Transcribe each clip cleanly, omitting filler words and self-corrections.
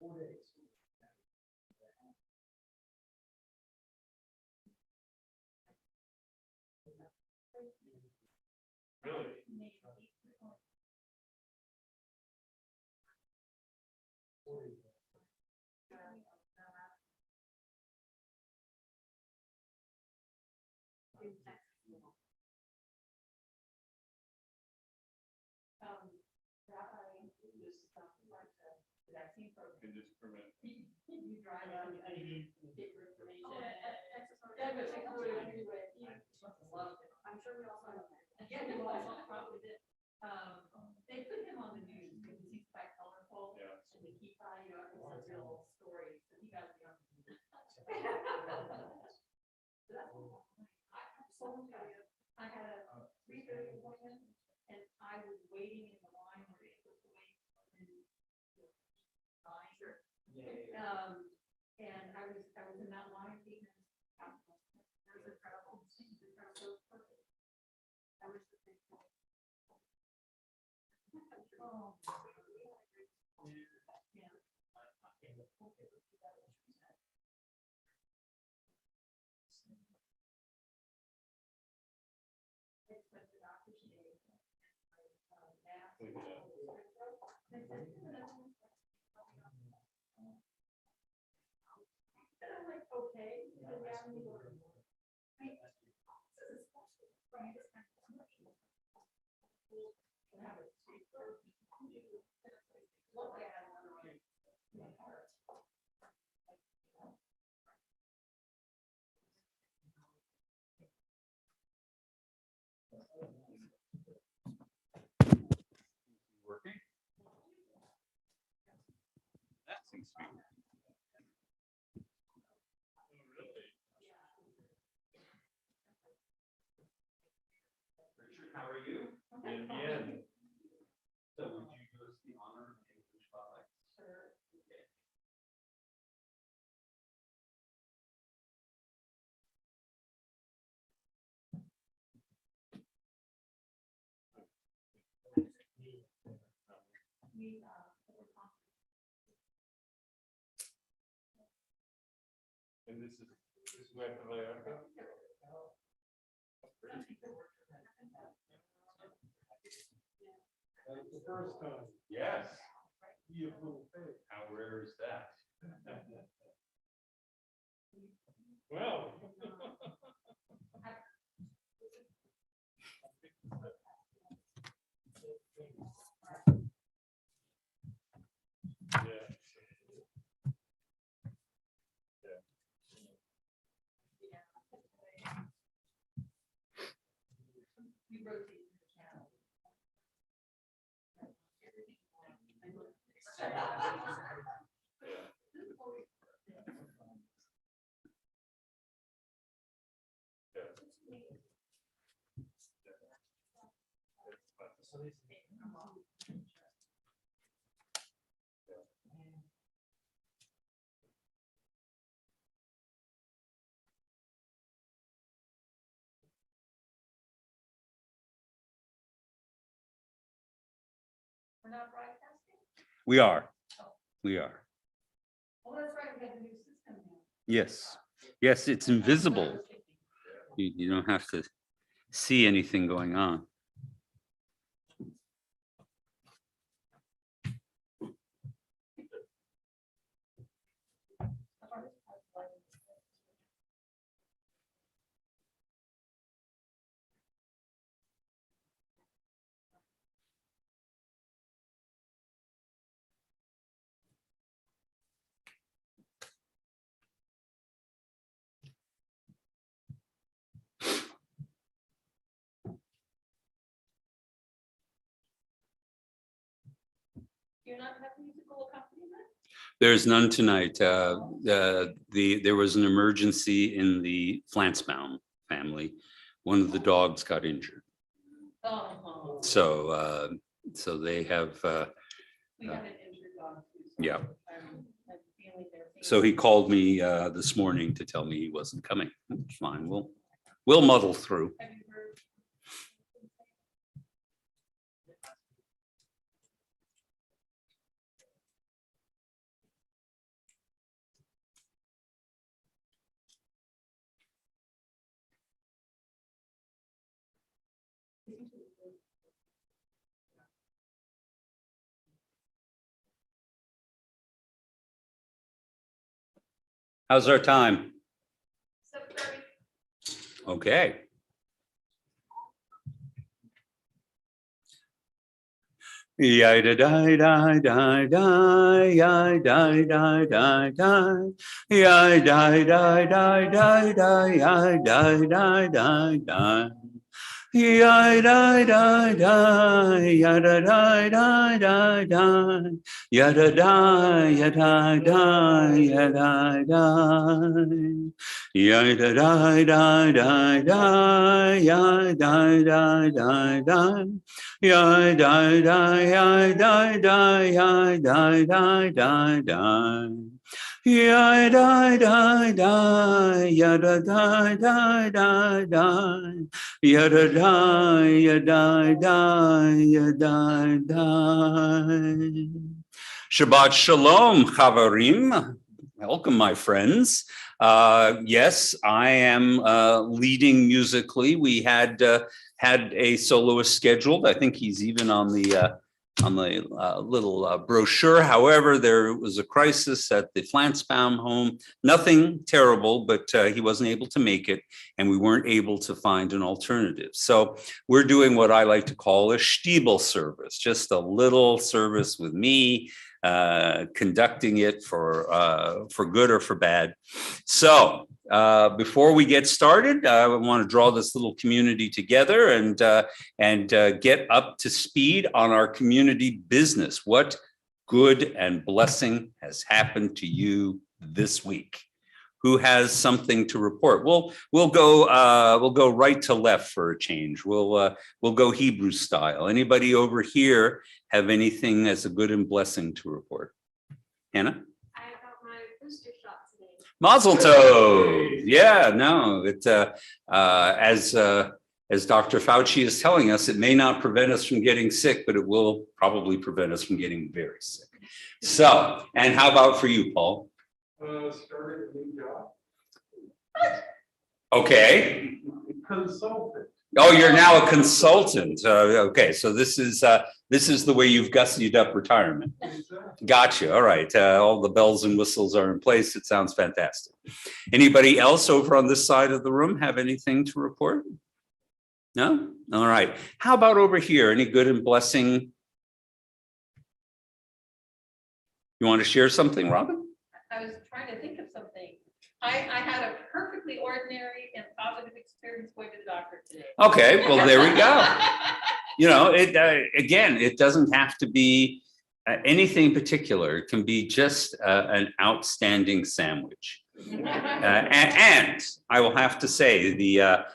Really? You drive on, you get your information. Yeah, but technology anyway. I'm sure we all saw that. Yeah, we all probably did. They put him on the news because he's quite colorful. Yeah. And they keep, it's a real story. So he got to be on the news. I had a 3:30 appointment and I was waiting in the line where they were supposed to wait in line. And I was in that line because it was incredible. So perfect. I was just thinking. Oh. Yeah. It's like the doctor's day. And I'm like, okay, you know, yeah, we were. This is special. Right? It's kind of commercial. To have it. Look, I had another one in my heart. Working? That seems to be. Richard, how are you? Bien. So would you do us the honor of taking the spotlight? Sure. Okay. We, And this is where the That's the first time. yes. Beautiful face. How rare is that? Well. we rotate the channel. We're not broadcasting? We are. We are. Oh, that's right, we have a new system now. Yes. Yes, it's invisible. You don't have to see anything going on. You're not having musical accompaniment? There's none tonight. There was an emergency in the Flower Mound family. One of the dogs got injured. Oh. So they have, We have an injured dog. Too, so yeah. I'm feeling their pain. So he called me this morning to tell me he wasn't coming. It's fine. We'll muddle through. Have you heard? How's our time? 7:30. Okay. Ya da da da da da, ya da da da da, ya da da da da da, ya da da da da. Ya da da da, ya da da da da da, ya da da, ya da da, ya da da. Ya da da da da da, ya da da da da. Ya da da ya da da ya da da da da. Ya da da da ya da da da da da. Ya da da ya da da ya da da. Shabbat Shalom, Chavarim. Welcome, my friends. Yes, I am leading musically. We had a soloist scheduled. I think he's even on the little brochure. However, there was a crisis at the Flansbaum home. Nothing terrible, but he wasn't able to make it, and we weren't able to find an alternative. So we're doing what I like to call a Stiebel service, just a little service with me, conducting it for good or for bad. So before we get started, I want to draw this little community together and get up to speed on our community business. What good and blessing has happened to you this week? Who has something to report? We'll go right to left for a change. We'll go Hebrew style. Anybody over here have anything as a good and blessing to report? Hannah? I got my booster shot today. Mazel tov. Yeah, no, as Dr. Fauci is telling us, it may not prevent us from getting sick, but it will probably prevent us from getting very sick. So, and how about for you, Paul? Started a new job. Okay. Consultant. Oh, you're now a consultant. Okay, so this is the way you've gussied up retirement. Exactly. Gotcha. All right. All the bells and whistles are in place. It sounds fantastic. Anybody else over on this side of the room have anything to report? No? All right. How about over here? Any good and blessing? You want to share something, Robin? I was trying to think of something. I had a perfectly ordinary and positive experience going to the doctor today. Okay. Well, there we go. You know, again, it doesn't have to be anything particular. It can be just an outstanding sandwich. And I will have to say the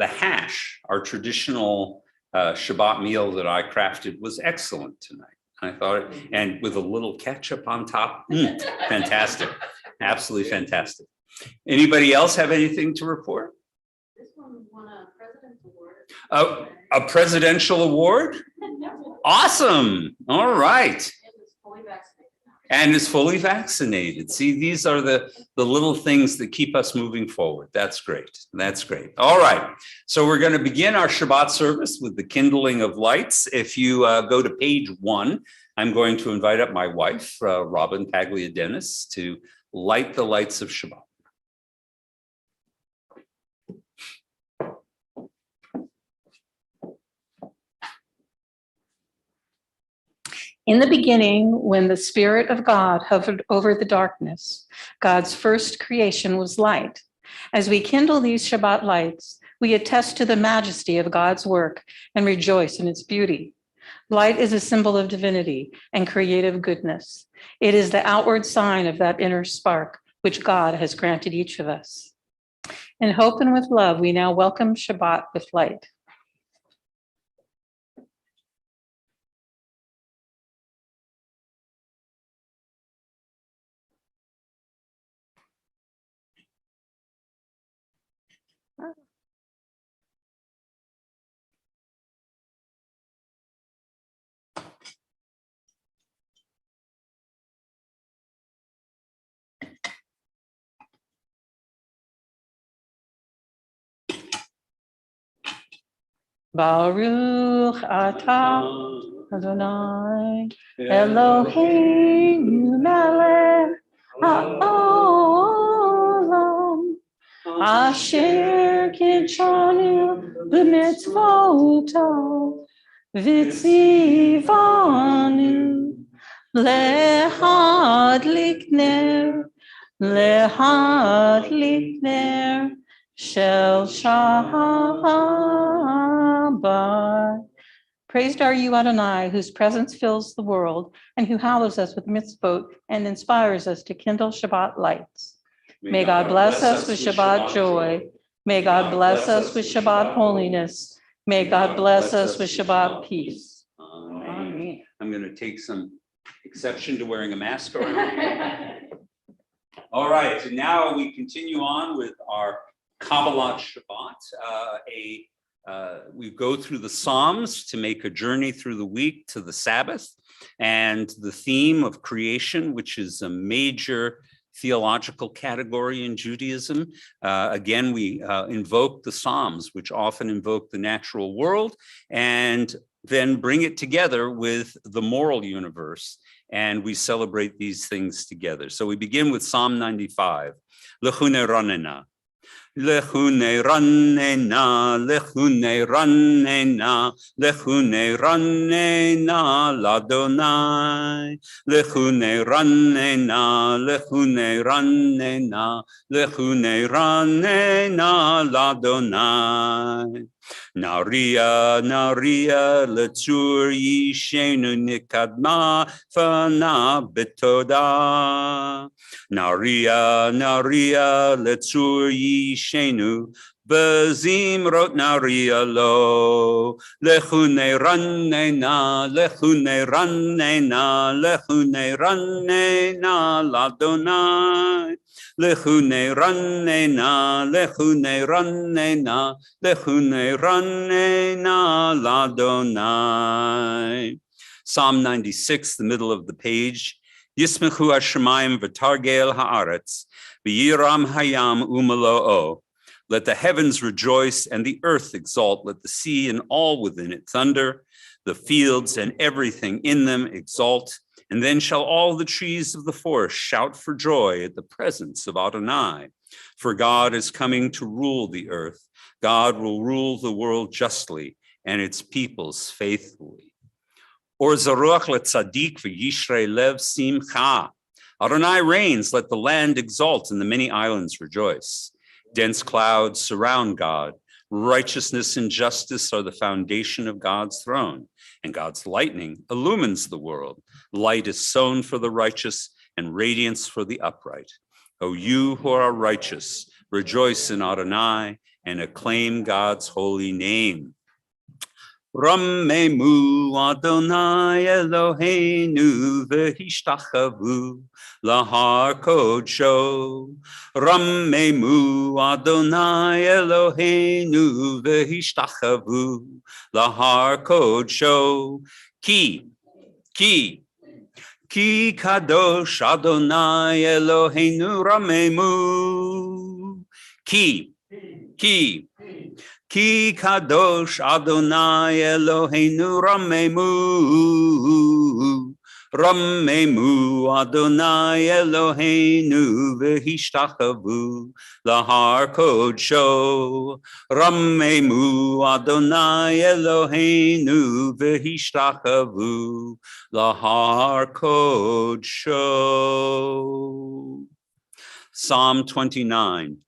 hash, our traditional Shabbat meal that I crafted, was excellent tonight. I thought, and with a little ketchup on top, fantastic, absolutely fantastic. Anybody else have anything to report? This one won a President's Award. A presidential award? Awesome. All right. It was fully vaccinated. And is fully vaccinated. See, these are the little things that keep us moving forward. That's great. That's great. All right. So we're going to begin our Shabbat service with the kindling of lights. If you go to page 1, I'm going to invite up my wife, Robin Paglia-Dennis, to light the lights of Shabbat. In the beginning, when the Spirit of God hovered over the darkness, God's first creation was light. As we kindle these Shabbat lights, we attest to the majesty of God's work and rejoice in its beauty. Light is a symbol of divinity and creative goodness. It is the outward sign of that inner spark which God has granted each of us. In hope and with love, we now welcome Shabbat with light. Baruch atah Adonai Eloheinu melech haolam Asher kitchanu b'mitzvotav v'tzivanu lehadlik ner shel Shabbat. Praised are you, Adonai, whose presence fills the world and who hallows us with mitzvot and inspires us to kindle Shabbat lights. May God bless us with Shabbat joy. May God bless us with Shabbat holiness. May God bless us with Shabbat peace. Amen. I'm going to take some exception to wearing a mask around. All right, so now we continue on with our Kabbalah Shabbat. We go through the Psalms to make a journey through the week to the Sabbath, and the theme of creation, which is a major theological category in Judaism. Again, we invoke the Psalms, which often invoke the natural world, and then bring it together with the moral universe. And we celebrate these things together. So we begin with Psalm 95. Lechune ranena. Lechune ranena, lechune ranena, lechune ranena, ladonai. Lechune ranena, lechune ranena, lechune ranena, ladonai. Naria, Naria, Letzur Yishenu Nikadma Fana Betoda. Naria, Naria, Letzur Yishenu Bezimrot Naria Lo. Lechune Ranena, Lechune Ranena, Lechune Ranena, Ladonai. Lechune ranena, lechune ranena, lechune ranena, ladonai. Psalm 96, the middle of the page. Yismechu hashemayim v'targel haaretz, v'yiram hayam umaloo. Let the heavens rejoice and the earth exult. Let the sea and all within it thunder. The fields and everything in them exult. And then shall all the trees of the forest shout for joy at the presence of Adonai. For God is coming to rule the earth. God will rule the world justly and its peoples faithfully. Or zaruach letzadik v'yishrei lev simcha. Adonai reigns, let the land exult and the many islands rejoice. Dense clouds surround God. Righteousness and justice are the foundation of God's throne, and God's lightning illumines the world. Light is sown for the righteous and radiance for the upright. O you who are righteous, rejoice in Adonai and acclaim God's holy name. Ramemu Adonai Eloheinu v'hishtachavu lahar kodsho. Ramemu Adonai Eloheinu v'hishtachavu lahar kodsho. Ki kadosh Adonai Eloheinu ramemu. Ki kadosh Adonai Eloheinu ramemu. Ramemu Adonai Eloheinu v'hishtachavu lahar kodsho. Ramemu Adonai Eloheinu v'hishtachavu lahar kodsho. Psalm 29.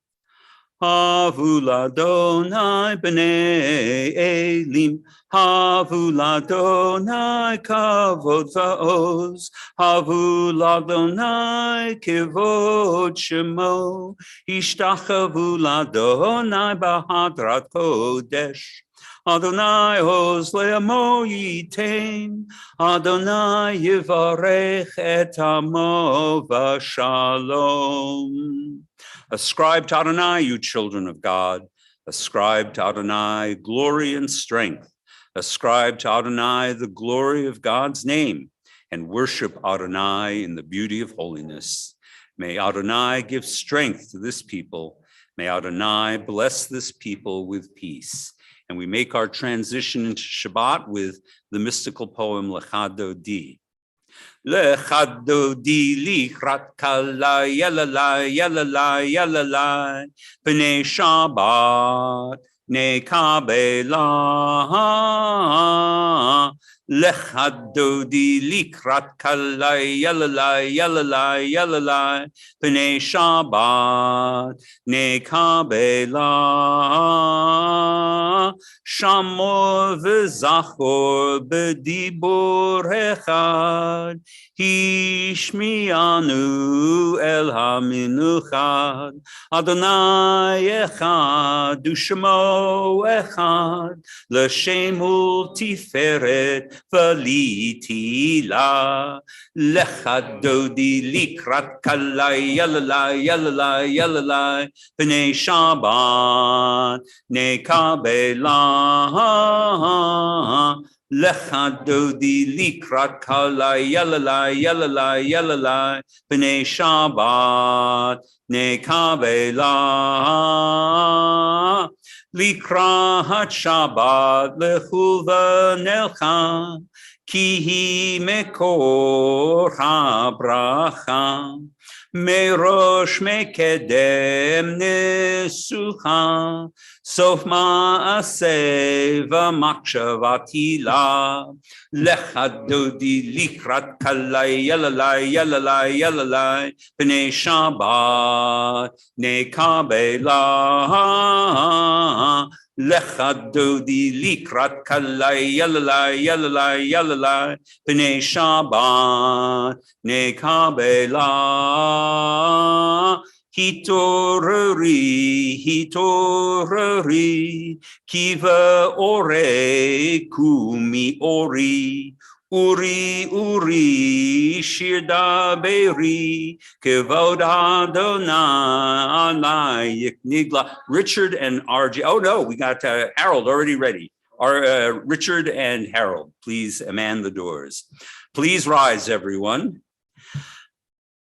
Havu ladonai b'nei elim, havu ladonai kavod va'oz, havu ladonai kivod shemo, ishtachavu ladonai b'hadrat kodesh. Adonai oz le'amo yitain, Adonai yivarech et amo v'shalom. Ascribe to Adonai, you children of God. Ascribe to Adonai glory and strength. Ascribe to Adonai the glory of God's name, and worship Adonai in the beauty of holiness. May Adonai give strength to this people. May Adonai bless this people with peace. And we make our transition into Shabbat with the mystical poem Lecha Dodi. Lechadodi likrat kala yalalai yalalai yalalai B'nei Shabbat nekabela Lechadodi likrat kala yalalai yalalai yalalai B'nei Shabbat nekabela Shamor v'zachor b'dibur echad Hishmianu el haminuchad Adonai echad u'shemo echad L'shem u'tiferet v'litila Lechad dodi likrat kalai yalalai yalalai yalalai B'nei Shabbat nekabela Lechadodi likrat kalai yalalai yalalai yalalai B'nei Shabbat nekabela Likrat Shabbat lechul v'nelcha Ki hi mekor habracha Merosh mekedem nesucha Sof ma'aseh v'machshavatila Lechadodi likrat kalai yalalai yalalai yalalai B'nei Shabbat nekabela Lechadodi likrat kalai yalalai yalalai yalalai B'nei Shabbat nekabela Hitorari, hitorari, kiva ore, kumi ori, uri, shirda beri, kevod Adonai, nigla. Richard and RJ. Oh no, we got Harold already ready. Richard and Harold, please man the doors. Please rise, everyone.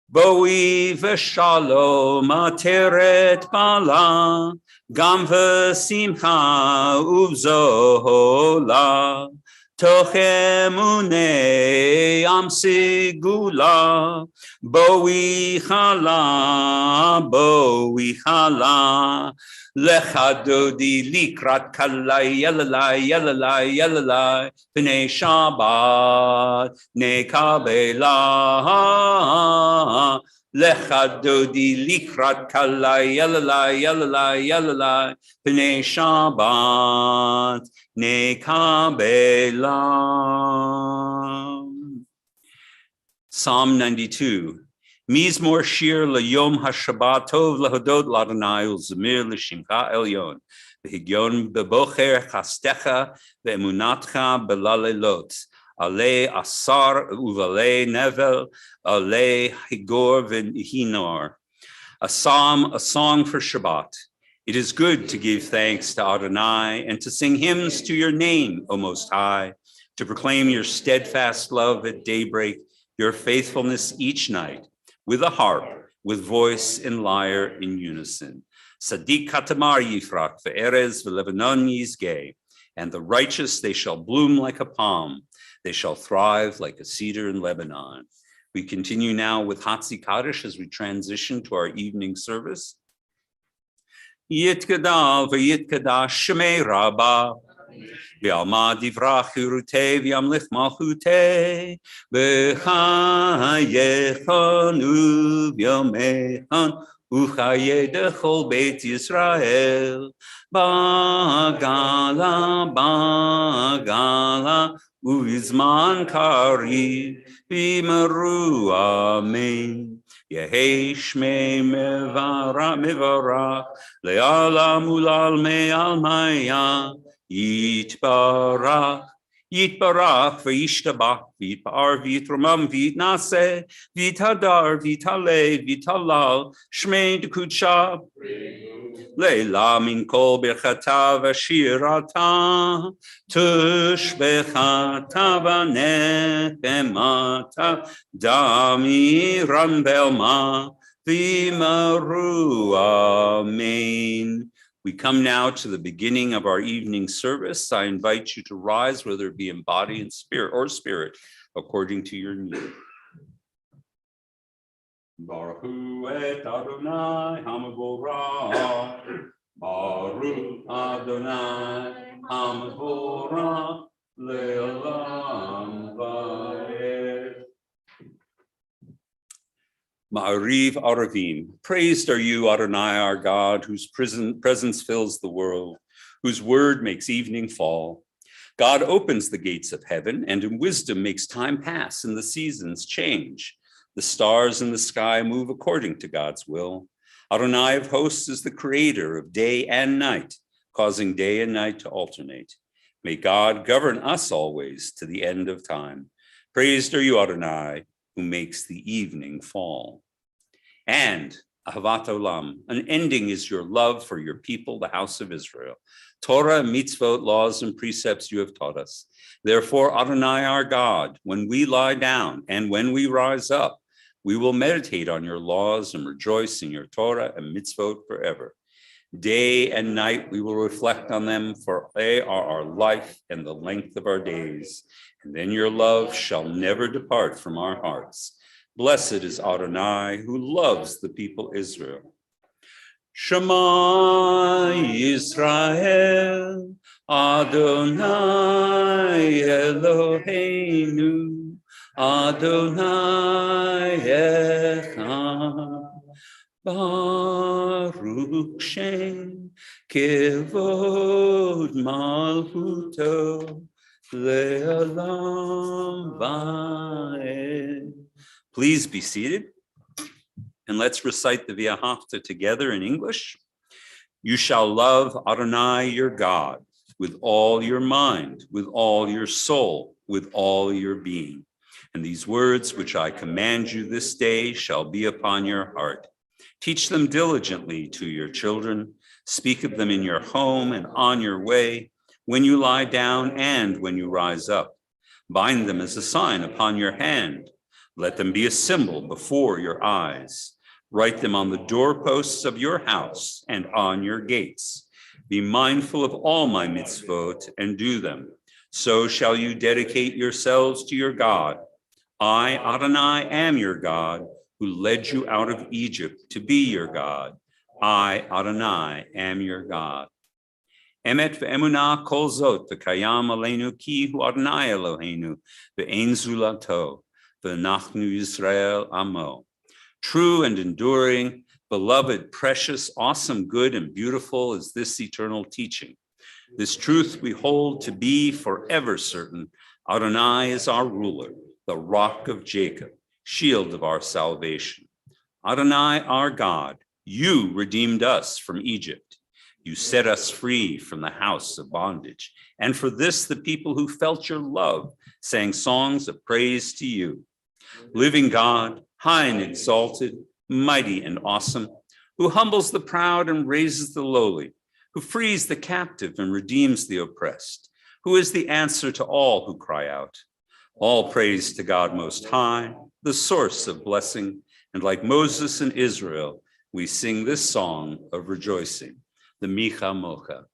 Boi v'shalom ateret bala, gam v'simcha uvzola, toch emunei am sigula, boi chala, lechadodi likrat kalai yalalai yalalai yalalai B'nei Shabbat nekabela lechadodi likrat kalai yalalai yalalai yalalai B'nei Shabbat nekabela. Psalm 92. Mizmor shir leyom hashabbat tov lahodot l'Adonai ulzamir l'shimcha elyon v'higyon bebocher chastecha ve'emunatcha belalelot alei asar uvalei nevel alei higor v'hinor. A psalm, a song for Shabbat. It is good to give thanks to Adonai and to sing hymns to your name, O Most High, to proclaim your steadfast love at daybreak, your faithfulness each night, with a harp, with voice and lyre in unison. Sadiq katamar yifrak ve'erez ve'lebanon yizgeh. And the righteous, they shall bloom like a palm. They shall thrive like a cedar in Lebanon. We continue now with Hatzi Kaddish as we transition to our evening service. Yitkadal ve'yitkadash shemei rabbah. V'alma divrach hirutei v'yamlich malchutei v'chayechanu v'yomechan u'chayei dechol beit Yisrael ba'gala u'izman kariv v'yimaru amen. Yehei shmei mevarach le'alam ulal me'al maya Yitbarach, Yitbarach, V'yishtabach, V'yitbar, V'yitramam, V'yitnaseh, V'yithadar, V'yithaleh, V'yithalal, Shmei D'Kudsha, Leila min kol birchata v'shirata, Tushbechata v'nechemata, Dami rambelma, V'yimaru amen. We come now to the beginning of our evening service. I invite you to rise, whether it be in body and spirit or spirit, according to your need. Baruch hu et Adonai hamavorach. Baruch Adonai hamavorach le'olam va'ed. Ma'ariv Aravim, praised are you, Adonai, our God, whose presence fills the world, whose word makes evening fall. God opens the gates of heaven and in wisdom makes time pass and the seasons change. The stars in the sky move according to God's will. Adonai of hosts is the creator of day and night, causing day and night to alternate. May God govern us always to the end of time. Praised are you, Adonai, who makes the evening fall. And Ahavat Olam, an ending is your love for your people, the house of Israel. Torah, mitzvot, laws, and precepts you have taught us. Therefore, Adonai our God, when we lie down and when we rise up, we will meditate on your laws and rejoice in your Torah and mitzvot forever. Day and night we will reflect on them, for they are our life and the length of our days. And then your love shall never depart from our hearts. Blessed is Adonai, who loves the people Israel. Shema Yisrael, Adonai Eloheinu, Adonai Echad. Baruch Shem Kevod Malchuto Le'olam Va'ed. Please be seated, and let's recite the Via Hafta together in English. You shall love Adonai your God with all your mind, with all your soul, with all your being. And these words which I command you this day shall be upon your heart. Teach them diligently to your children. Speak of them in your home and on your way, when you lie down and when you rise up. Bind them as a sign upon your hand. Let them be a symbol before your eyes. Write them on the doorposts of your house and on your gates. Be mindful of all my mitzvot and do them. So shall you dedicate yourselves to your God. I, Adonai, am your God, who led you out of Egypt to be your God. I, Adonai, am your God. Emet ve'emunah kol zot v'kayam aleinu ki hu Adonai Eloheinu ve'ein zulato ve'nachnu Yisrael amo. True and enduring, beloved, precious, awesome, good, and beautiful is this eternal teaching. This truth we hold to be forever certain. Adonai is our ruler, the rock of Jacob, shield of our salvation. Adonai, our God, you redeemed us from Egypt. You set us free from the house of bondage. And for this, the people who felt your love sang songs of praise to you. Living God, high and exalted, mighty and awesome, who humbles the proud and raises the lowly, who frees the captive and redeems the oppressed, who is the answer to all who cry out. All praise to God Most High, the source of blessing, and like Moses and Israel, we sing this song of rejoicing, the Micha Mocha.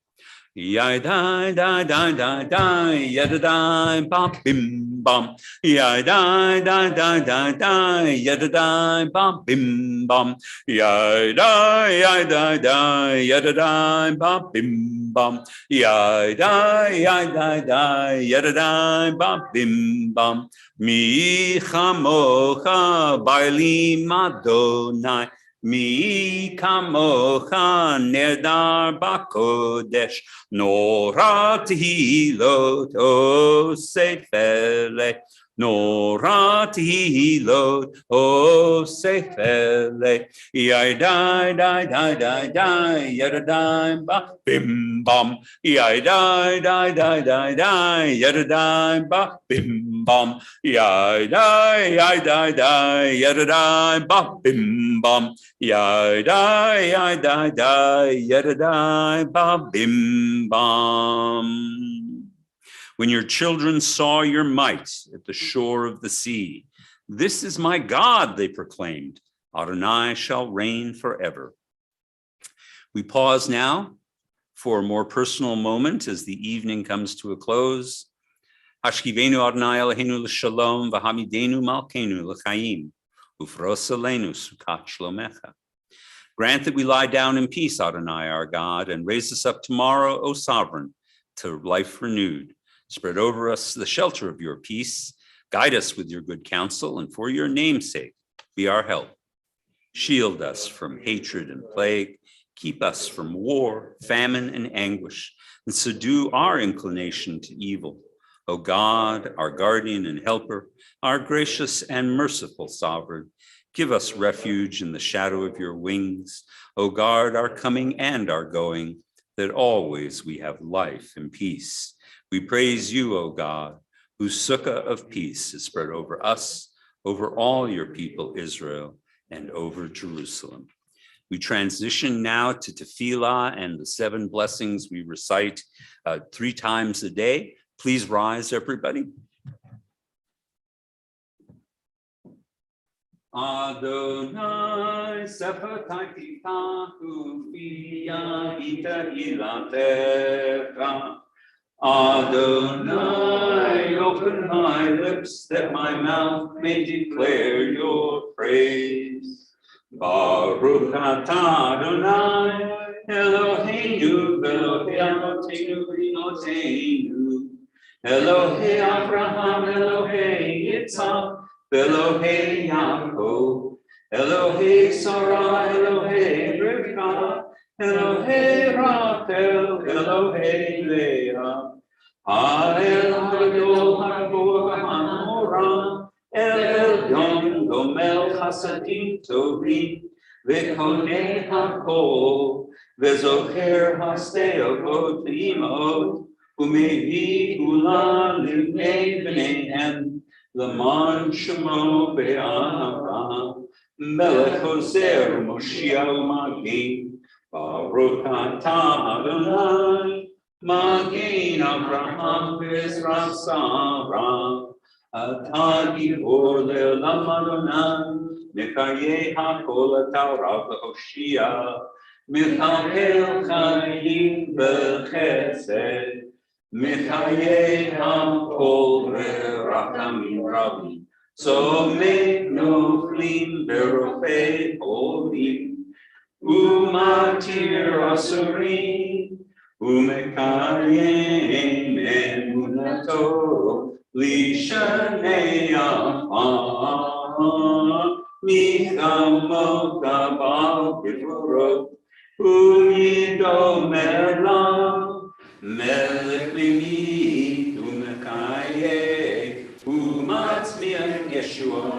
Yai dai dai dai dai dai, yada dai ba bim bam. Yai dai dai dai dai dai, yada dai ba bim bam. Yai dai dai dai, yada dai ba bim bam. Yai dai dai, yada dai ba bim bam. Mi chamocha bailim Adonai. Mi kamocha nedar bakodesh, norat hilot o sefele, norat hilot o sefele. Yai dai dai dai dai dai, yada dai ba bim bam. Yai dai dai dai dai dai, yada dai ba bim bam. Yai dai dai, yada dai ba bim bam. Yai dai dai, yada dai ba bim bam. When your children saw your might at the shore of the sea, this is my God, they proclaimed. Adonai shall reign forever. We pause now for a more personal moment as the evening comes to a close. Hashkivenu Adonai Eloheinu l'shalom v'hamidenu malkeinu l'chaim ufros aleinu sukat shlomecha. Grant that we lie down in peace, Adonai, our God, and raise us up tomorrow, O sovereign, to life renewed. Spread over us the shelter of your peace. Guide us with your good counsel, and for your name's sake, be our help. Shield us from hatred and plague. Keep us from war, famine, and anguish, and subdue our inclination to evil. O God, our guardian and helper, our gracious and merciful sovereign, give us refuge in the shadow of your wings. O guard our coming and our going, that always we have life and peace. We praise you, O God, whose sukkah of peace is spread over us, over all your people, Israel, and over Jerusalem. We transition now to Tephila and the 7 blessings we recite 3 times a day. Please rise, everybody. Adonai sefatai titahu fiya ita ilatecha. Adonai, open my lips that my mouth may declare your praise. Baruch atah Adonai, Eloheinu v'Elokei Avotenu v'Imotenu, Elohei Abraham, Elohei Yitzhak, Elohei Yaakov, Elohei Sarah, Elohei Rivka, Elohei Rachel, Elohei Leah, Ha'el Hagdol Hagor HaNorah, El Elyon Gomel Chasadim Tovim, V'konei HaKol, V'zocher HaSteavot V'imot, U'mevi Ula Livnei B'neihem, L'man Shemo Be'ahavam, Melech Hoser Moshiach U'Magin, Baruch atah Adonai, Magin Avraham V'Ezras Sarah, Atah Gibor Le'olam Adonai, Mechayeh HaKol Atah Rav L'Hoshia, Mechalel Chayim B'Chesed, Mechayeh HaKol V'Rachamim Rabim, Tzomeh Noflim V'Rofei Olim, Umatir Asurim, Umekayem Emunato, Lishanei Afam, Michamot Abal Gevurot, Umido Melam, Melech Limit, Umekayeh, Umatzmiach Yeshua,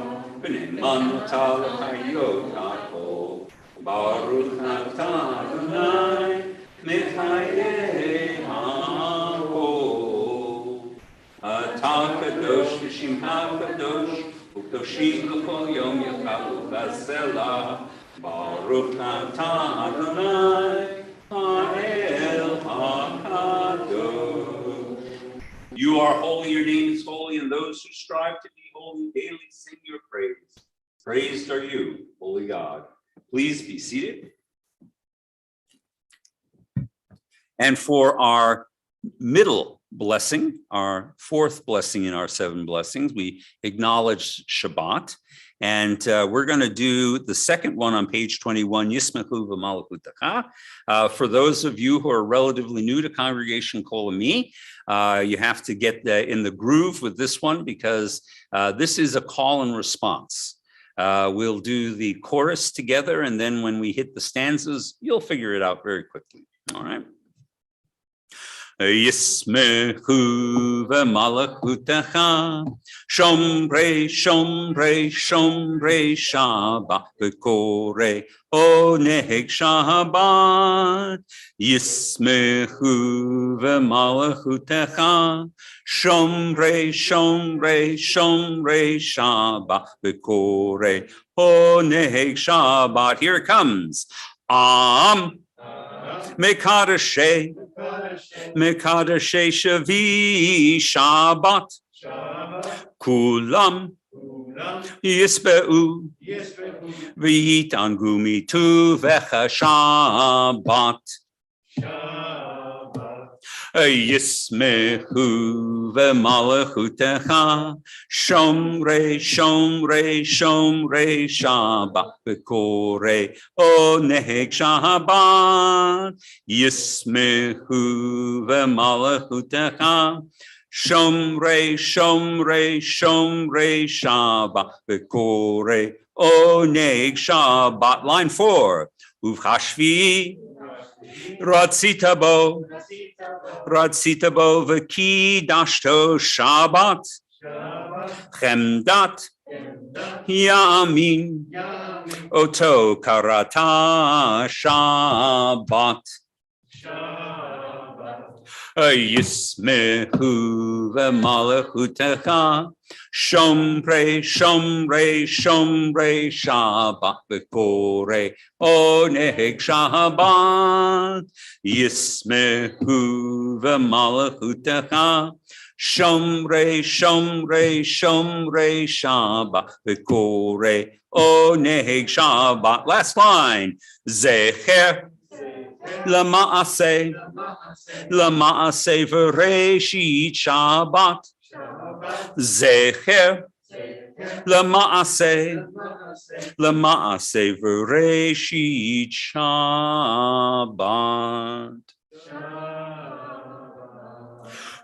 B'nei Tal Hayot HaKol, Baruch atah Adonai, Mechayeh HaKol. Atah kadosh v'shimcha kadosh, u'kadoshim l'kol yom yachalu v'selah. Baruch atah Adonai, Ha'el HaKadosh. You are holy, your name is holy, and those who strive to be holy daily sing your praise. Praised are you, holy God. Please be seated. And for our middle blessing, our 4th blessing in our 7 blessings, we acknowledge Shabbat. And we're going to do the second one on page 21, Yismechu v'malachutacha. For those of you who are relatively new to Congregation Kol Ami, you have to get in the groove with this one because this is a call and response. We'll do the chorus together, and then when we hit the stanzas, you'll figure it out very quickly. All right. Yismechu v'malachutacha, shomrei, shomrei, shomrei Shabbat, v'korei oneg Shabbat. Yismechu v'malachutacha, shomrei, shomrei, shomrei Shabbat, v'korei oneg Shabbat. Here it comes. Mekadashei, Mekadashei Shavi Shabbat, Kulam Yisbe'u, V'yitangu mitu v'cha Shabbat. Yismechu v'malachutecha, shomrei, shomrei, shomrei Shabbat, v'korei oneg Shabbat. Yismechu v'malachutecha, shomrei, shomrei, shomrei Shabbat, v'korei oneg Shabbat. Line 4. Uvchashvi, ratzita bo v'kidashto Shabbat, chemdat yamin, oto karata Shabbat. Yismehu v'malachutecha, shomrei, shomrei, shomrei Shabbat, v'korei oneg Shabbat. Yismehu v'malachutecha, shomrei, shomrei, shomrei Shabbat, v'korei oneg Shabbat. Last line. Zecher Lama'aseh v'reshit Shabbat. Zecher Lama'aseh v'reshit Shabbat.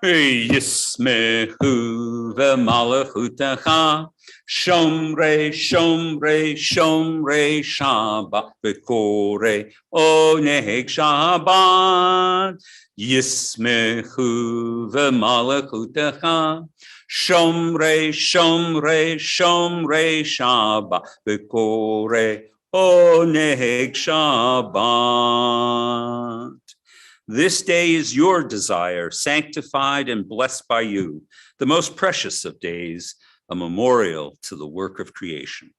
Yismehu v'malachutecha, shomrei, shomrei, shomrei Shabbat, v'korei oneg Shabbat. Yismehu v'malachutecha, shomrei, shomrei, shomrei Shabbat, v'korei oneg Shabbat. This day is your desire, sanctified and blessed by you, the most precious of days, a memorial to the work of creation.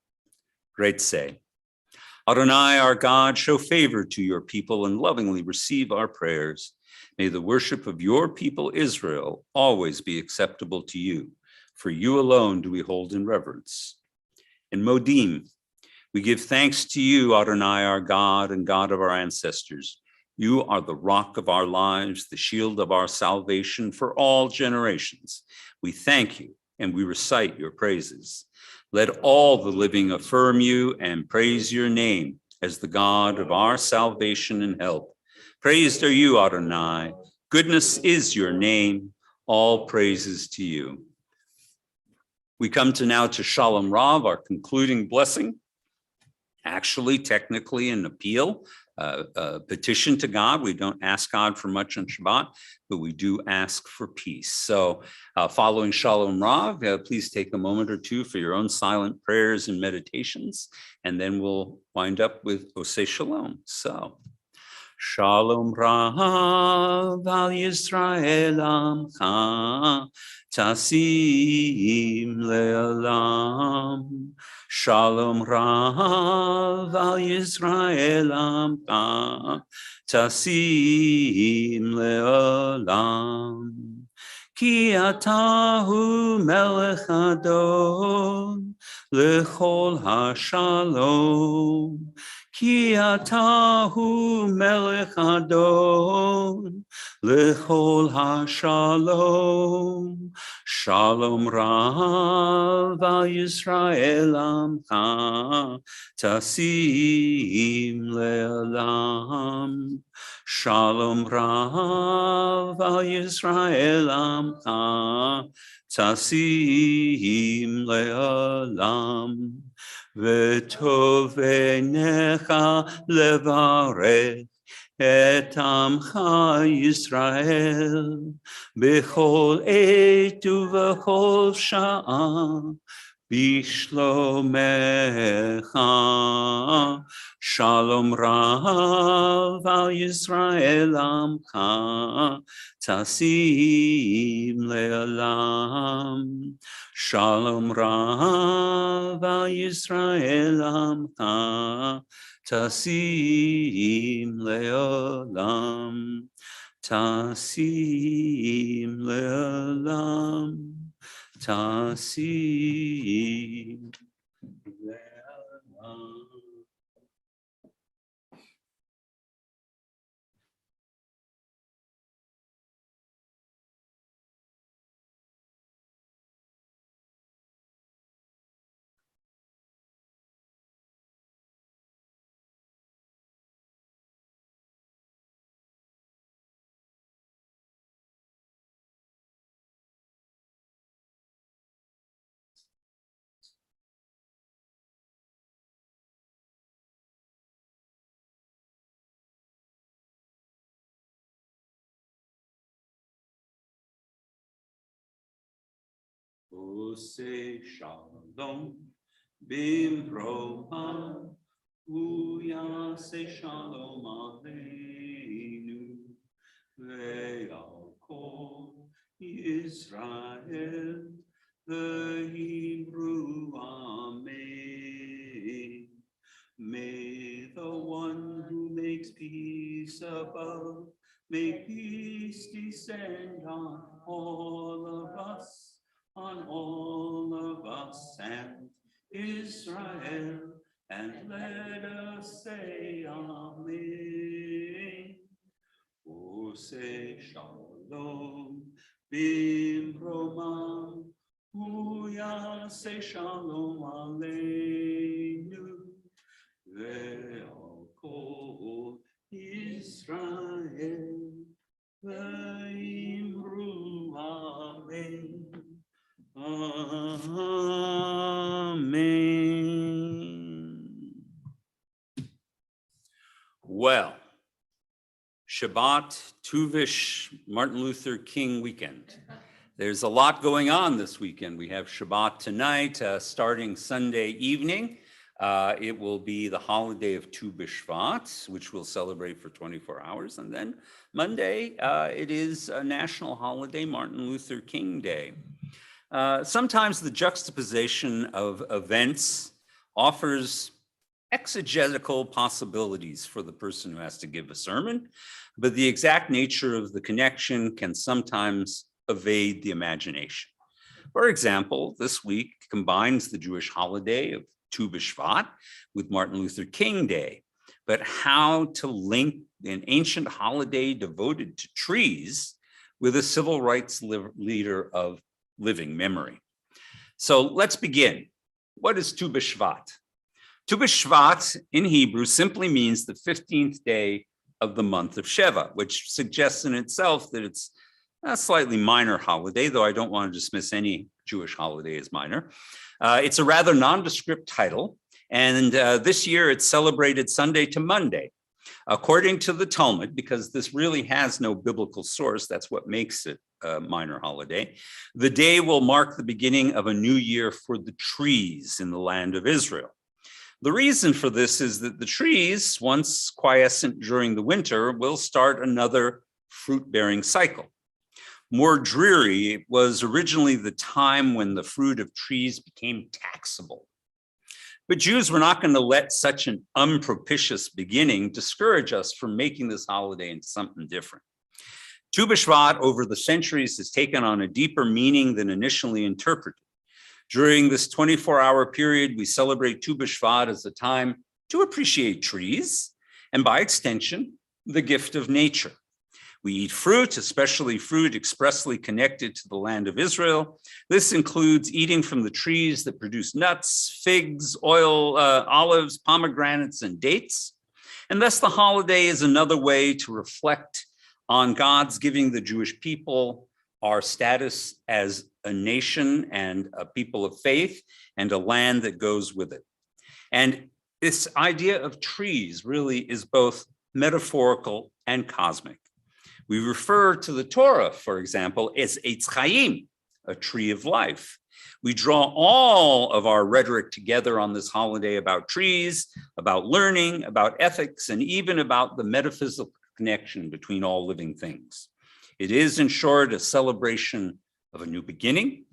Great say, Adonai, our God, show favor to your people and lovingly receive our prayers. May the worship of your people Israel always be acceptable to you. For you alone do we hold in reverence. In Modim, we give thanks to you, Adonai, our God and God of our ancestors. You are the rock of our lives, the shield of our salvation for all generations. We thank you and we recite your praises. Let all the living affirm you and praise your name as the God of our salvation and help. Praised are you, Adonai. Goodness is your name. All praises to you. We come now to Shalom Rav, our concluding blessing. Actually, technically, an appeal. A petition to God. We don't ask God for much on Shabbat, but we do ask for peace. So following Shalom Rav, please take a moment or two for your own silent prayers and meditations, and then we'll wind up with Oseh Shalom. So Shalom Rav al Yisrael Amcha Tasim Le'olam. Shalom Rav al Yisrael Amcha Tasim Le'olam. Ki atahu melech adon lechol hashalom. Ki atahu melech adon lechol hashalom. Shalom Rav al Yisrael Amcha Tasim Le'olam. Shalom Rav al Yisrael Amcha Tasim Le'olam. V'tov einecha levarech et amcha Yisrael b'chol עת ובכל שעה בשלומך. Shalom Rav al Yisrael Amcha Tasim Le'olam. Shalom Rav al Yisrael Amcha Tasim Le'olam. Tasim Le'olam. Tasim Le'olam. Ose Shalom Bimroha Uyase Shalom Aleinu Ve'al Kol Israel V'Hibru Amen. May the one who makes peace above make peace descend on all of us, and Israel, and let us say Amen. O say Shalom Bimroma, Uya say Shalom Aleinu, Ve'al Kol Israel, Ve'imru Amen. Amen. Well, Shabbat, Tuvish, Martin Luther King weekend. There's a lot going on this weekend. We have Shabbat tonight, starting Sunday evening. It will be the holiday of Tu B'Shvat, which we'll celebrate for 24 hours. And then Monday, it is a national holiday, Martin Luther King Day. Sometimes the juxtaposition of events offers exegetical possibilities for the person who has to give a sermon, but the exact nature of the connection can sometimes evade the imagination. For example, this week combines the Jewish holiday of Tu B'Shvat with Martin Luther King Day, but how to link an ancient holiday devoted to trees with a civil rights leader of living memory. So let's begin. What is Tu B'Shvat? Tu B'Shvat in Hebrew simply means the 15th day of the month of Sheva, which suggests in itself that it's a slightly minor holiday, though I don't want to dismiss any Jewish holiday as minor. It's a rather nondescript title, and this year it's celebrated Sunday to Monday. According to the Talmud, because this really has no biblical source, that's what makes it a minor holiday, the day will mark the beginning of a new year for the trees in the land of Israel. The reason for this is that the trees, once quiescent during the winter, will start another fruit-bearing cycle. More dreary, it was originally the time when the fruit of trees became taxable. But Jews were not going to let such an unpropitious beginning discourage us from making this holiday into something different. Tu B'Shvat over the centuries has taken on a deeper meaning than initially interpreted. During this 24-hour period, we celebrate Tu B'Shvat as a time to appreciate trees, and by extension, the gift of nature. We eat fruit, especially fruit expressly connected to the land of Israel. This includes eating from the trees that produce nuts, figs, oil, olives, pomegranates, and dates. And thus the holiday is another way to reflect on God's giving the Jewish people our status as a nation and a people of faith and a land that goes with it. And this idea of trees really is both metaphorical and cosmic. We refer to the Torah, for example, as Eitz Chaim, a tree of life. We draw all of our rhetoric together on this holiday about trees, about learning, about ethics, and even about the metaphysical connection between all living things. It is, in short, a celebration of a new beginning,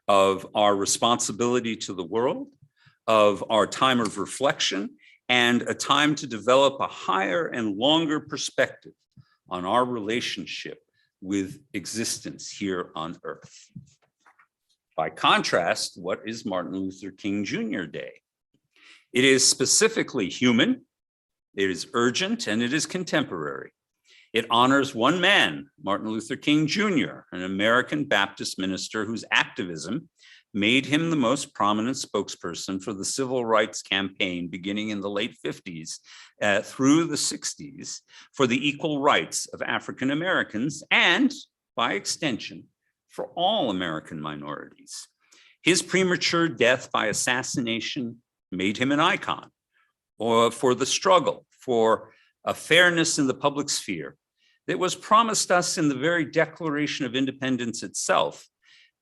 of our responsibility to the world, of our time of reflection, and a time to develop a higher and longer perspective on our relationship with existence here on earth. By contrast, what is Martin Luther King Jr. Day? It is specifically human, it is urgent, and it is contemporary. It honors one man, Martin Luther King Jr., an American Baptist minister whose activism made him the most prominent spokesperson for the civil rights campaign beginning in the late 50s through the 60s for the equal rights of African Americans and, by extension, for all American minorities. His premature death by assassination made him an icon for the struggle for a fairness in the public sphere that was promised us in the very Declaration of Independence itself,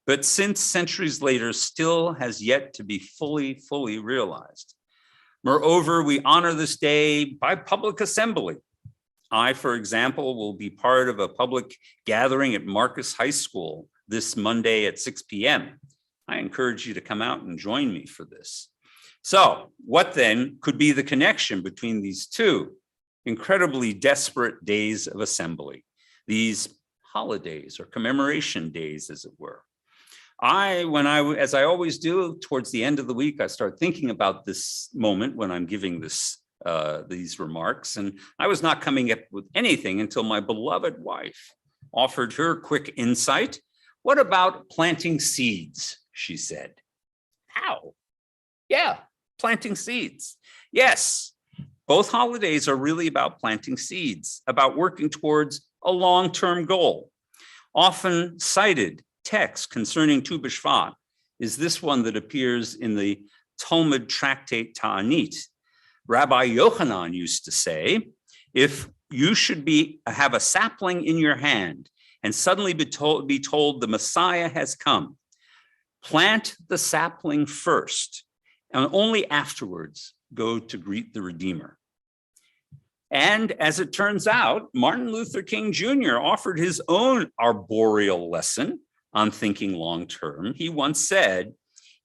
but since centuries later still has yet to be fully realized. Moreover, we honor this day by public assembly. I, for example, will be part of a public gathering at Marcus High School this Monday at 6 p.m. I encourage you to come out and join me for this. So, what then could be the connection between these two incredibly desperate days of assembly, these holidays or commemoration days, as it were? As I always do, towards the end of the week, I start thinking about this moment when I'm giving these remarks, and I was not coming up with anything until my beloved wife offered her quick insight. What about planting seeds? She said. How? Yeah, planting seeds. Yes, both holidays are really about planting seeds, about working towards a long-term goal. Often cited text concerning Tu B'Shvat is this one that appears in the Talmud tractate Ta'anit. Rabbi Yochanan used to say, if you should have a sapling in your hand and suddenly be told the Messiah has come, plant the sapling first and only afterwards go to greet the Redeemer. And as it turns out, Martin Luther King Jr. offered his own arboreal lesson on thinking long-term. He once said,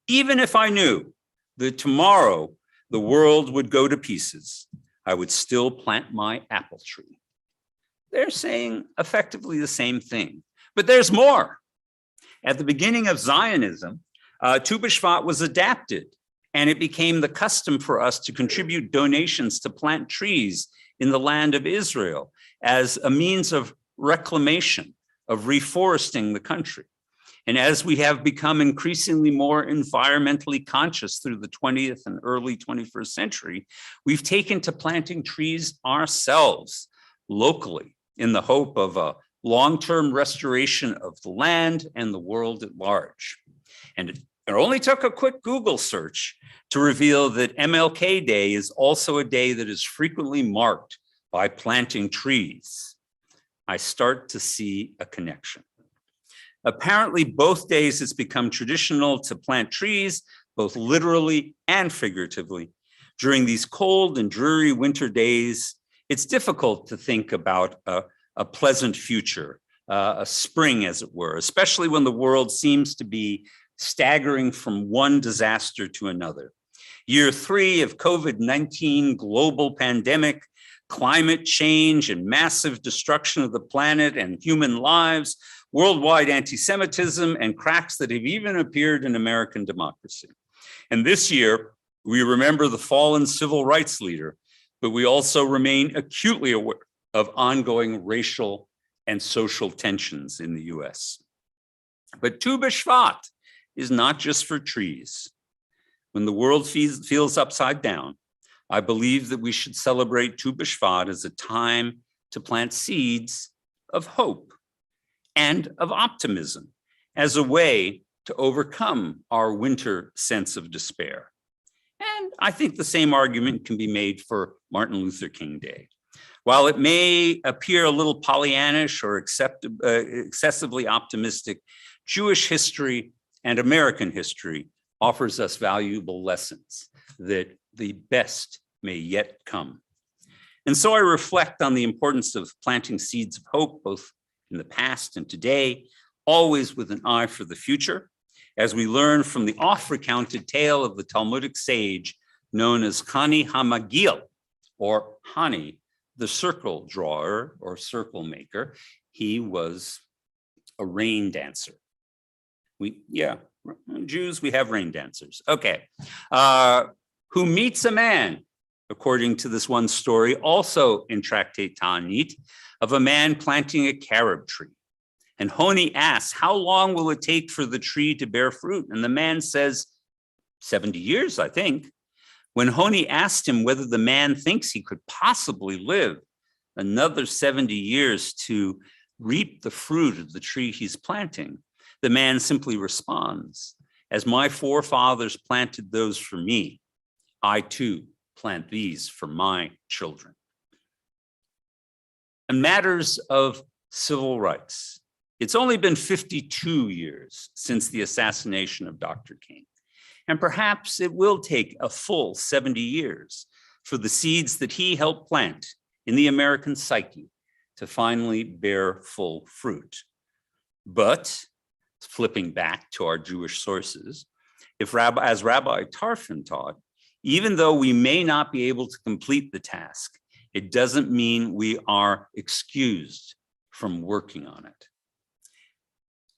even if I knew that tomorrow the world would go to pieces, I would still plant my apple tree. They're saying effectively the same thing, but there's more. At the beginning of Zionism, Tu B'Shvat was adapted, and it became the custom for us to contribute donations to plant trees in the land of Israel as a means of reclamation, of reforesting the country. And as we have become increasingly more environmentally conscious through the 20th and early 21st century, we've taken to planting trees ourselves locally in the hope of a long-term restoration of the land and the world at large. And it only took a quick Google search to reveal that MLK Day is also a day that is frequently marked by planting trees. I start to see a connection. Apparently, both days it's become traditional to plant trees, both literally and figuratively. During these cold and dreary winter days, it's difficult to think about a pleasant future, a spring, as it were, especially when the world seems to be staggering from one disaster to another. Year 3 of COVID-19 global pandemic, climate change and massive destruction of the planet and human lives, worldwide anti-Semitism, and cracks that have even appeared in American democracy. And this year, we remember the fallen civil rights leader, but we also remain acutely aware of ongoing racial and social tensions in the US. But Tu B'Shvat is not just for trees. When the world feels upside down, I believe that we should celebrate Tu B'Shvat as a time to plant seeds of hope and of optimism as a way to overcome our winter sense of despair. And I think the same argument can be made for Martin Luther King Day. While it may appear a little Pollyannish or excessively optimistic, Jewish history and American history offers us valuable lessons that the best may yet come. And so I reflect on the importance of planting seeds of hope, both in the past and today, always with an eye for the future, as we learn from the oft-recounted tale of the Talmudic sage known as Hani HaMagil, or Hani, the circle drawer or circle maker. He was a rain dancer. Jews, we have rain dancers. Okay. Who meets a man, according to this one story, also in Tractate Ta'anit, of a man planting a carob tree. And Honi asks, how long will it take for the tree to bear fruit? And the man says, 70 years, I think. When Honi asked him whether the man thinks he could possibly live another 70 years to reap the fruit of the tree he's planting, the man simply responds, as my forefathers planted those for me, I too plant these for my children. In matters of civil rights, It's only been 52 years since the assassination of Dr. King, and perhaps it will take a full 70 years for the seeds that he helped plant in the American psyche to finally bear full fruit. But flipping back to our Jewish sources, as Rabbi Tarfon taught, even though we may not be able to complete the task, it doesn't mean we are excused from working on it.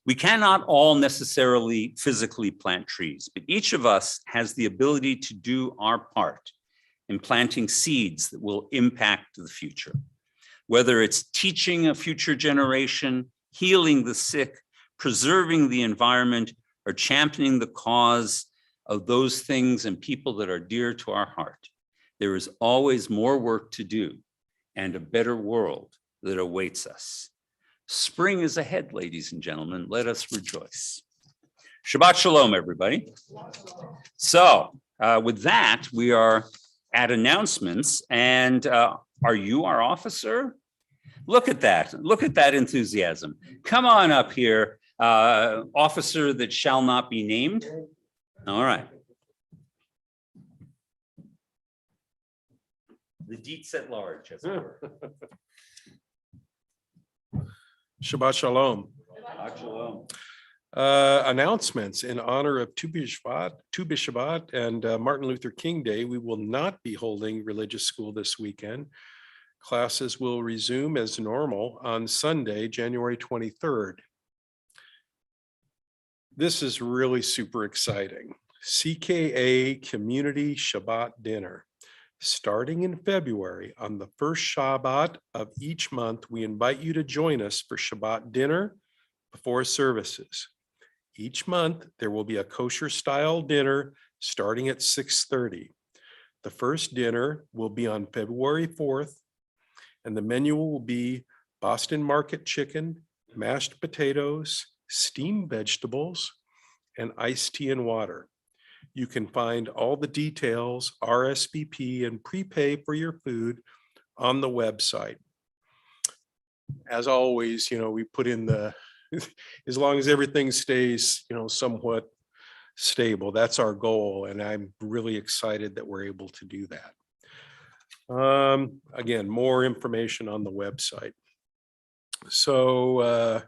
We cannot all necessarily physically plant trees, but each of us has the ability to do our part in planting seeds that will impact the future. Whether it's teaching a future generation, healing the sick, preserving the environment, or championing the cause of those things and people that are dear to our heart, there is always more work to do and a better world that awaits us. Spring is ahead, ladies and gentlemen. Let us rejoice. Shabbat Shalom, everybody. So with that, we are at announcements. And are you our officer? Look at that. Look at that enthusiasm. Come on up here, officer that shall not be named. All right. The deets at large, as it were. Shabbat Shalom. Shabbat Shalom. Announcements in honor of Tu B'Shabbat and Martin Luther King Day. We will not be holding religious school this weekend. Classes will resume as normal on Sunday, January 23rd. This is really super exciting. CKA Community Shabbat Dinner. Starting in February, on the first Shabbat of each month, we invite you to join us for Shabbat dinner before services. Each month, there will be a kosher-style dinner starting at 6:30. The first dinner will be on February 4th, and the menu will be Boston Market chicken, mashed potatoes, steamed vegetables, and iced tea and water. You can find all the details, RSVP, and prepay for your food on the website. As always, we put in as long as everything stays, somewhat stable, that's our goal. And I'm really excited that we're able to do that. Again, more information on the website. So,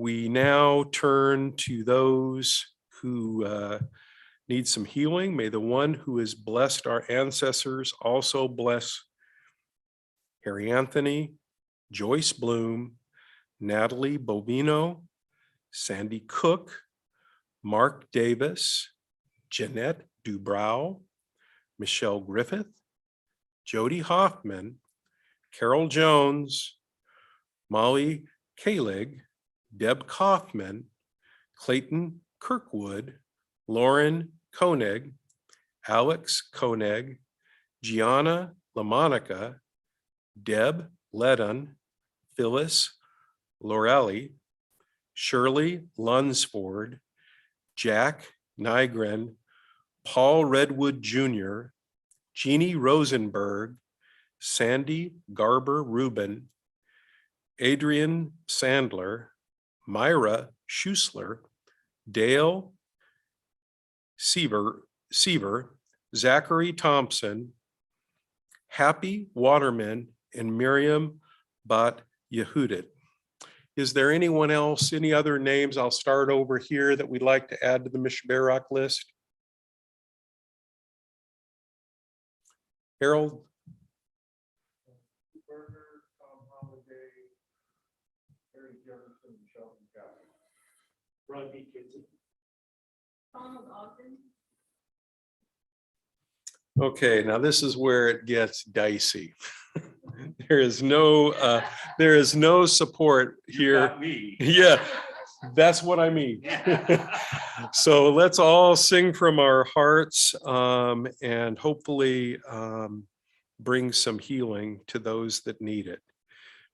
we now turn to those who need some healing. May the one who has blessed our ancestors also bless Harry Anthony, Joyce Bloom, Natalie Bovino, Sandy Cook, Mark Davis, Jeanette Dubrow, Michelle Griffith, Jody Hoffman, Carol Jones, Molly Kalig, Deb Kaufman, Clayton Kirkwood, Lauren Koenig, Alex Koenig, Gianna LaMonica, Deb Ledon, Phyllis Lorelli, Shirley Lunsford, Jack Nygren, Paul Redwood Jr., Jeannie Rosenberg, Sandy Garber Rubin, Adrian Sandler, Myra Schusler, Dale Seaver, Zachary Thompson, Happy Waterman, and Miriam Bat Yehudit. Is there anyone else, any other names? I'll start over here that we'd like to add to the Mishberak list. Harold? Okay, now this is where it gets dicey. There is no support here. Yeah, that's what I mean. So let's all sing from our hearts and hopefully bring some healing to those that need it.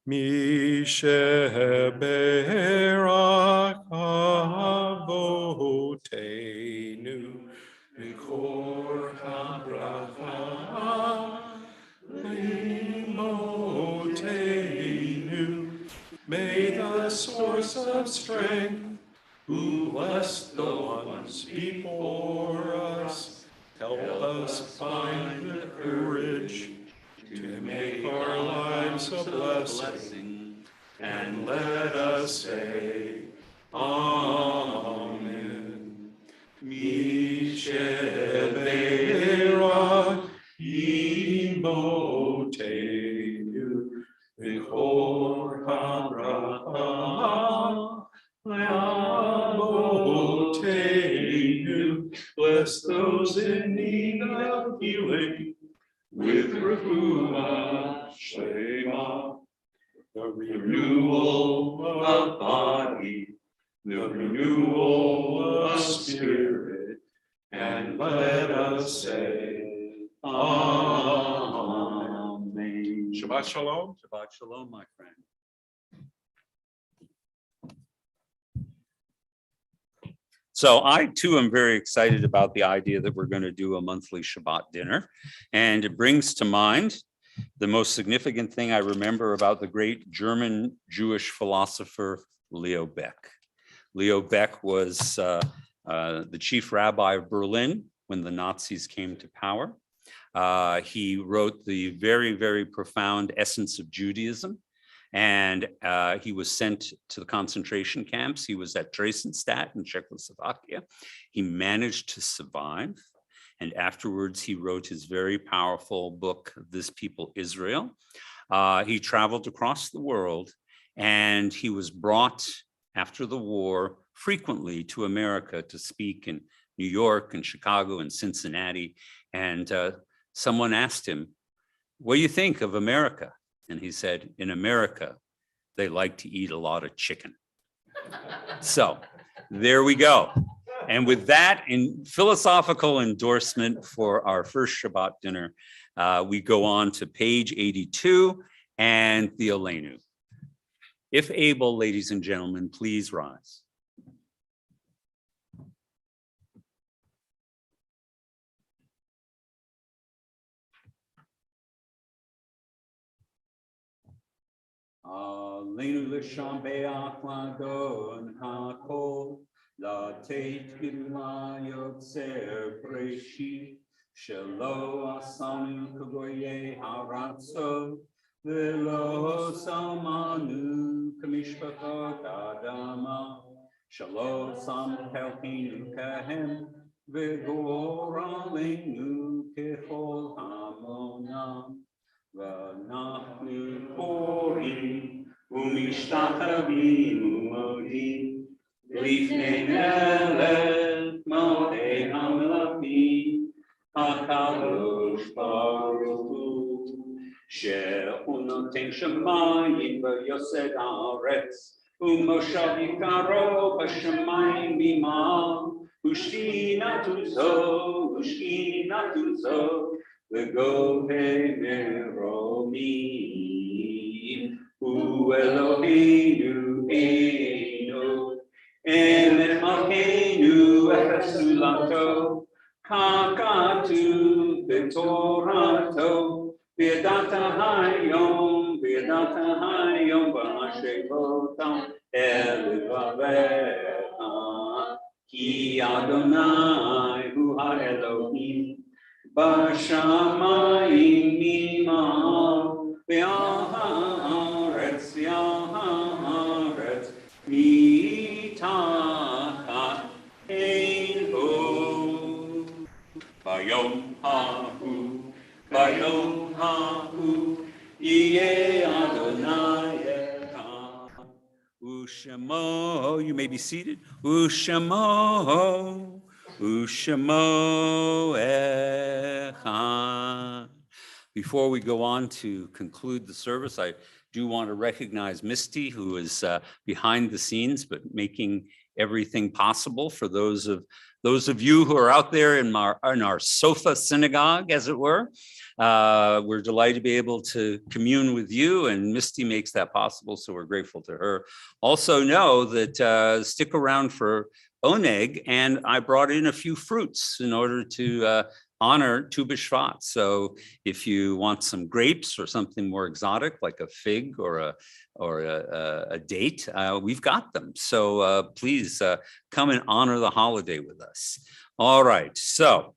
Misheberak avotenu mikor habracha limotenu of strength, who blessed the ones before us. Help us find the courage to make our lives a blessing, and let us say, Amen. Mishelera imotenu, Vichor habraha, le'avotenu. Bless those in need of healing with refuah shlema, the renewal of body, the renewal of spirit, and let us say, Amen. Shabbat Shalom. Shabbat Shalom, my friend. So I too am very excited about the idea that we're going to do a monthly Shabbat dinner. And it brings to mind the most significant thing I remember about the great German Jewish philosopher Leo Baeck. Leo Baeck was the chief rabbi of Berlin when the Nazis came to power. He wrote the very, very profound Essence of Judaism. And he was sent to the concentration camps. He was at Theresienstadt in Czechoslovakia. He managed to survive. And afterwards, he wrote his very powerful book, This People Israel. He traveled across the world, and he was brought after the war frequently to America to speak in New York and Chicago and Cincinnati. And someone asked him, what do you think of America? And he said, in America, they like to eat a lot of chicken. So there we go. And with that in philosophical endorsement for our first Shabbat dinner, we go on to page 82 and the Aleinu. If able, ladies and gentlemen, please rise. Aleinu l'sham be'ach l'adon ha'kol, la'teit gidula yotzer breshit, shelo asanu k'goyei ha'ratzot, ve'lo samanu k'mishpachot adama, shelo sam helpinu kahem, ve'gor aleinu kechol hamonam. ואנחנו קוראים ומשתחווים ומודים לפני מלך מלכי המלכים הקדוש ברוך הוא שהוא נותן שמיים ויוסד הארץ ומושב יקרו בשמיים ממעל ושכינתו זו וגוהי מרומים, הוא אלוהינו אינו, אמת מלכנו וחסולתו, ככתוב בתורתו, וידעת היום והשבותם אל לבביך, כי אדוני הוא האלוהים, בשמיים ממעל והארץ מתחת אין בו. ביום ההוא יהיה אדוני אחד. ושמו, you may be seated, ושמו Ushemo Echad. Before we go on to conclude the service, I do want to recognize Misty, who is behind the scenes, but making everything possible for those of you who are out there in our sofa synagogue, as it were. We're delighted to be able to commune with you, and Misty makes that possible, so we're grateful to her. Also know that stick around for Oneg, and I brought in a few fruits in order to honor Tu B'Shvat. So if you want some grapes or something more exotic, like a fig or a date, we've got them. So please come and honor the holiday with us. All right, so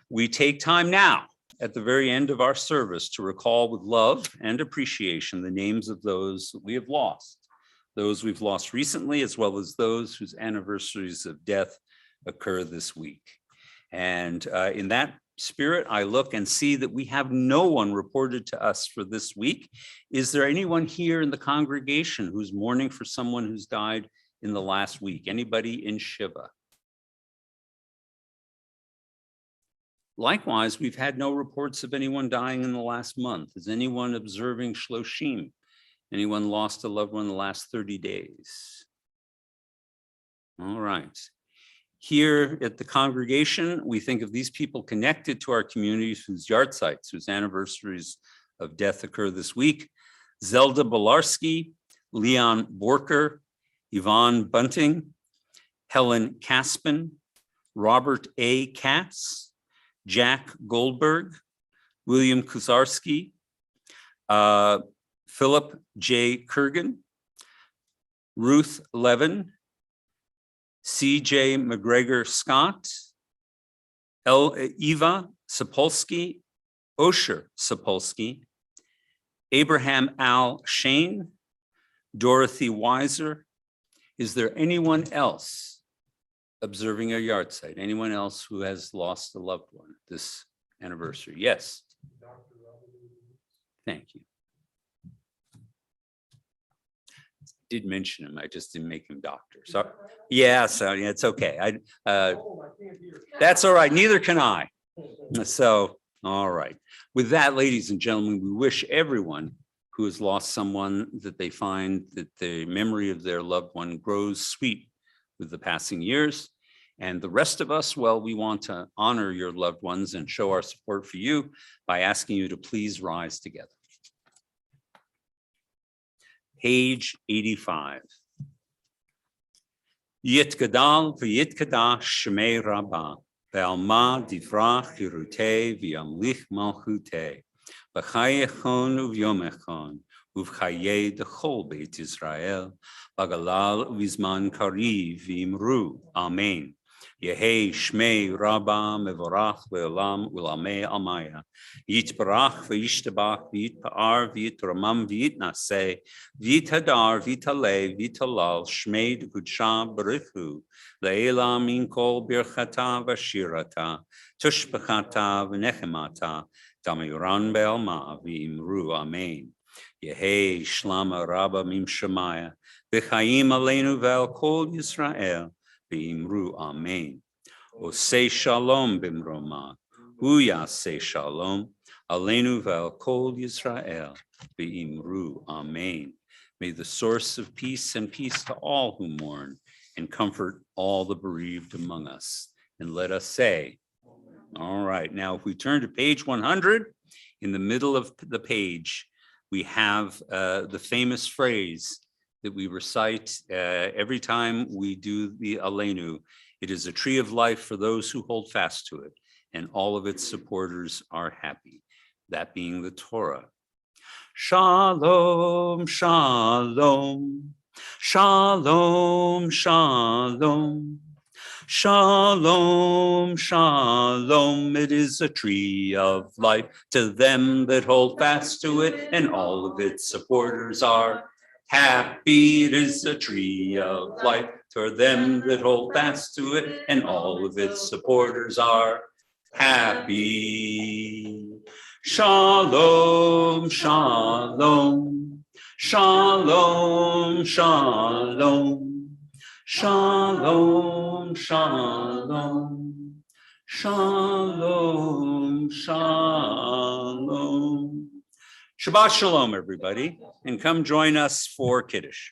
we take time now at the very end of our service to recall with love and appreciation the names of those that we have lost, those we've lost recently, as well as those whose anniversaries of death occur this week. And in that spirit, I look and see that we have no one reported to us for this week. Is there anyone here in the congregation who's mourning for someone who's died in the last week? Anybody in Shiva? Likewise, we've had no reports of anyone dying in the last month. Is anyone observing Shloshim? Anyone lost a loved one in the last 30 days? All right. Here at the congregation, we think of these people connected to our communities whose yahrzeits, whose anniversaries of death occur this week. Zelda Bolarski, Leon Borker, Yvonne Bunting, Helen Caspin, Robert A. Katz, Jack Goldberg, William Kuzarski, Philip J. Kurgan, Ruth Levin, C.J. McGregor Scott, Eva Sapolsky, Osher Sapolsky, Abraham Al Shane, Dorothy Weiser. Is there anyone else observing a yahrzeit? Anyone else who has lost a loved one this anniversary? Yes. Thank you. Did mention him. I just didn't make him doctor. So yeah, it's okay. That's all right. Neither can I. So, all right. With that, ladies and gentlemen, we wish everyone who has lost someone that they find that the memory of their loved one grows sweet with the passing years. And the rest of us, well, we want to honor your loved ones and show our support for you by asking you to please rise together. Page 85. Yitgadal v'yitkadash shmei Rabbah, ve'alma divrach Yerutei v'yamlich malchutei, v'chayechon uvyomechon, uv'chayei dechol Beit Yisrael, v'galal v'zman kariv v'imru. Amen. Yehei Shmei Rabbah Mevorach Ve'olam Ulamei Amaya. Yitbarach Ve'yishtabach V'yitpa'ar V'yitramam V'yitnaseh V'yithadar V'yitaleh V'yitalal Shmei D'Kudsha B'richu Le'ela Min Kol Birchata V'shirata Tushbechata V'nechemata Damiran Be'alma V'imru. Amen. Yehei Shlama Rabbah Mim Shemaya V'chaim Aleinu Ve'al Kol Yisrael B'imru. Amen. Osei Shalom b'mroma, Uyasei Shalom, Aleinu ve'al Kol Yisrael, B'imru. Amen. May the source of peace and peace to all who mourn and comfort all the bereaved among us. And let us say, all right, now if we turn to page 100, in the middle of the page, we have the famous phrase that we recite every time we do the Aleinu. It is a tree of life for those who hold fast to it, and all of its supporters are happy. That being the Torah. Shalom, shalom, shalom, shalom, shalom, shalom. It is a tree of life to them that hold fast to it, and all of its supporters are happy. It is a tree of life for them that hold fast to it, and all of its supporters are happy. Shalom, shalom, shalom, shalom, shalom, shalom, shalom, shalom. Shabbat Shalom, everybody, and come join us for Kiddush.